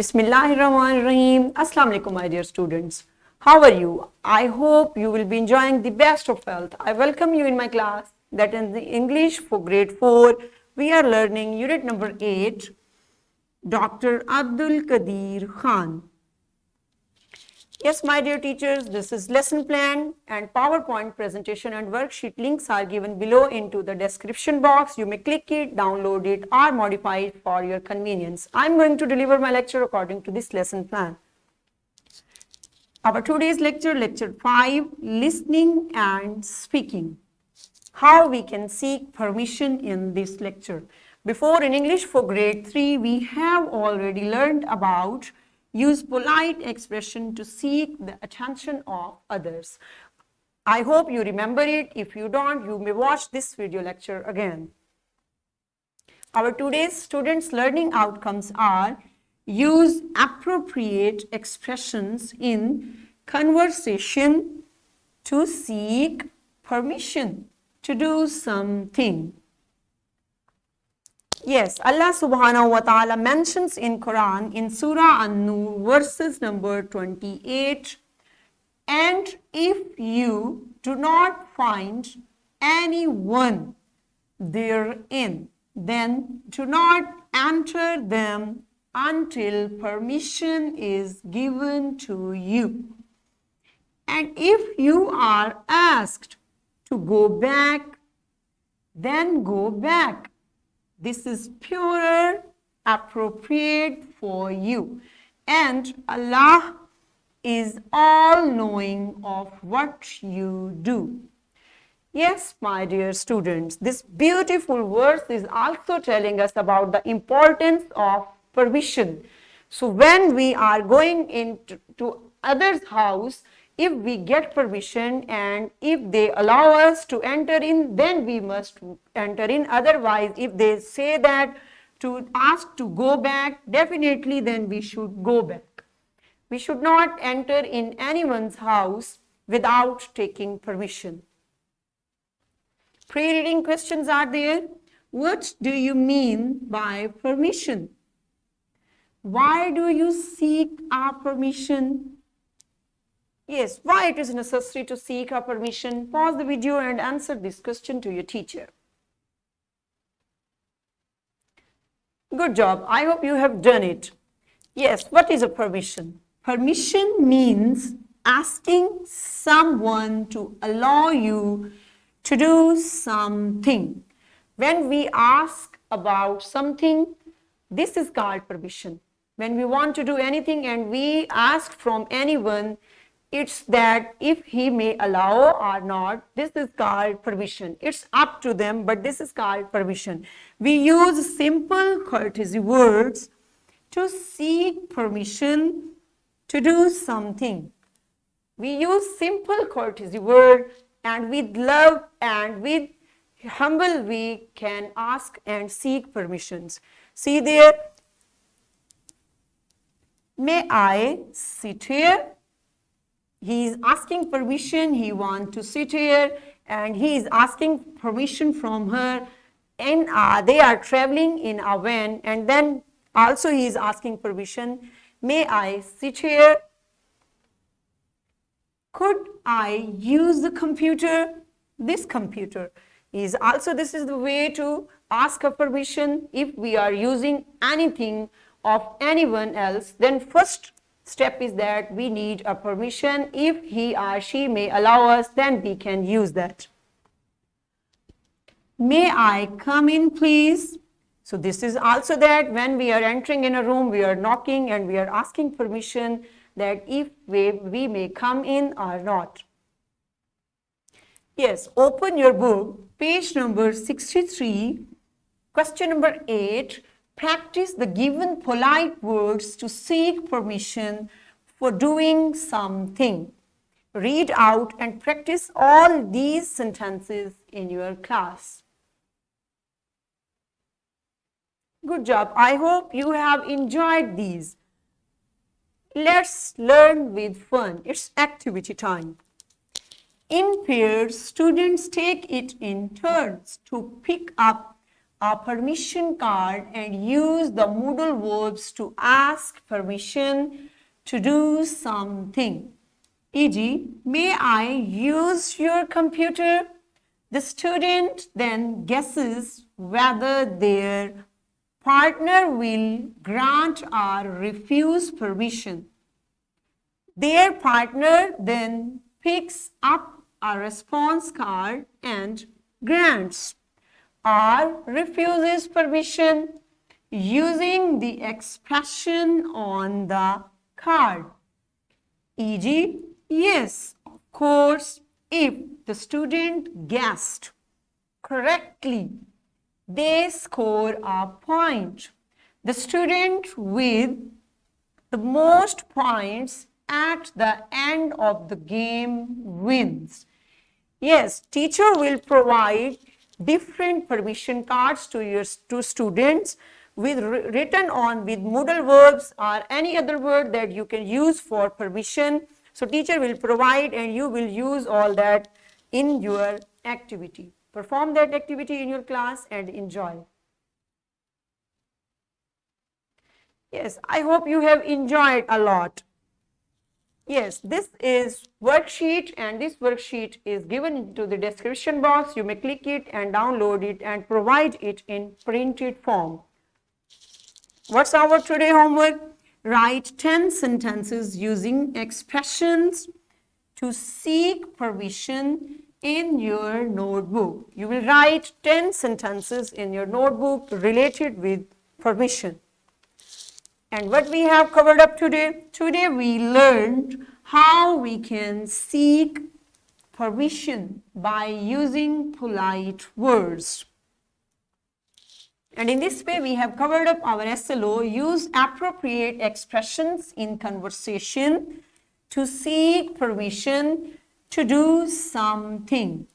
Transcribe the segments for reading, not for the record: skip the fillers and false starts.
Bismillahirrahmanirrahim. Assalamu alaikum, my dear students. How are you? I hope you will be enjoying the best of health. I welcome you in my class that in the English for grade 4, we are learning unit number 8, Dr. Abdul Qadir Khan. Yes, my dear teachers, this is lesson plan and PowerPoint presentation and worksheet links are given below into the description box. You may click it, download it or modify it for your convenience. I'm going to deliver my lecture according to this lesson plan. Our today's lecture, lecture 5, listening and speaking. How we can seek permission in this lecture. Before in English for grade 3, we have already learned about use polite expression to seek the attention of others. I hope you remember it. If you don't, you may watch this video lecture again. Our today's students' learning outcomes are use appropriate expressions in conversation to seek permission to do something. Yes, Allah subhanahu wa ta'ala mentions in Quran in Surah An-Nur verses number 28, and if you do not find anyone therein, then do not enter them until permission is given to you. And if you are asked to go back, then go back. This is purer, appropriate for you. And Allah is all-knowing of what you do. Yes, my dear students, this beautiful verse is also telling us about the importance of permission. So when we are going into others' house, if we get permission and if they allow us to enter in, then we must enter in. Otherwise, if they say that to ask to go back, definitely then we should go back. We should not enter in anyone's house without taking permission. Pre-reading questions are there. What do you mean by permission? Why do you seek our permission? Yes, why it is necessary to seek our permission? Pause the video and answer this question to your teacher. Good job. I hope you have done it. Yes, what is a permission? Permission means asking someone to allow you to do something. When we ask about something, this is called permission. When we want to do anything and we ask from anyone, it's that if he may allow or not, this is called permission. It's up to them, but this is called permission. We use simple courtesy words to seek permission to do something. We use simple courtesy word, and with love and with humble we can ask and seek permissions. See there, may I sit here? He is asking permission, he wants to sit here and he is asking permission from her, and they are traveling in a van, and then also he is asking permission, may I sit here? Could I use the computer? This computer is also, this is the way to ask a permission. If we are using anything of anyone else, then first step is that we need a permission. If he or she may allow us, then we can use that. May I come in, please? So this is also that when we are entering in a room, we are knocking and we are asking permission that if we may come in or not. Yes, open your book, page number 63, question number 8. Practice the given polite words to seek permission for doing something. Read out and practice all these sentences in your class. Good job. I hope you have enjoyed these. Let's learn with fun. It's activity time. In pairs, students take it in turns to pick up a permission card and use the Moodle verbs to ask permission to do something. E.g., may I use your computer? The student then guesses whether their partner will grant or refuse permission. Their partner then picks up a response card and grants or refuses permission using the expression on the card. E.g., yes, of course, if the student guessed correctly, they score a point. The student with the most points at the end of the game wins. Yes, teacher will provide different permission cards to students with written on with Moodle verbs or any other word that you can use for permission. So teacher will provide and you will use all that in your activity. Perform that activity in your class and enjoy. Yes, I hope you have enjoyed a lot. Yes, this is worksheet and this worksheet is given into the description box. You may click it and download it and provide it in printed form. What's our today homework? Write 10 sentences using expressions to seek permission in your notebook. You will write 10 sentences in your notebook related with permission. And what we have covered up today? Today we learned how we can seek permission by using polite words. And in this way, we have covered up our SLO, use appropriate expressions in conversation to seek permission to do something.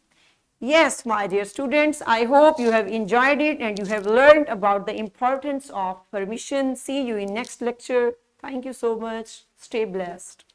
Yes, my dear students, I hope you have enjoyed it and you have learned about the importance of permission. See you in next lecture. Thank you so much. Stay blessed.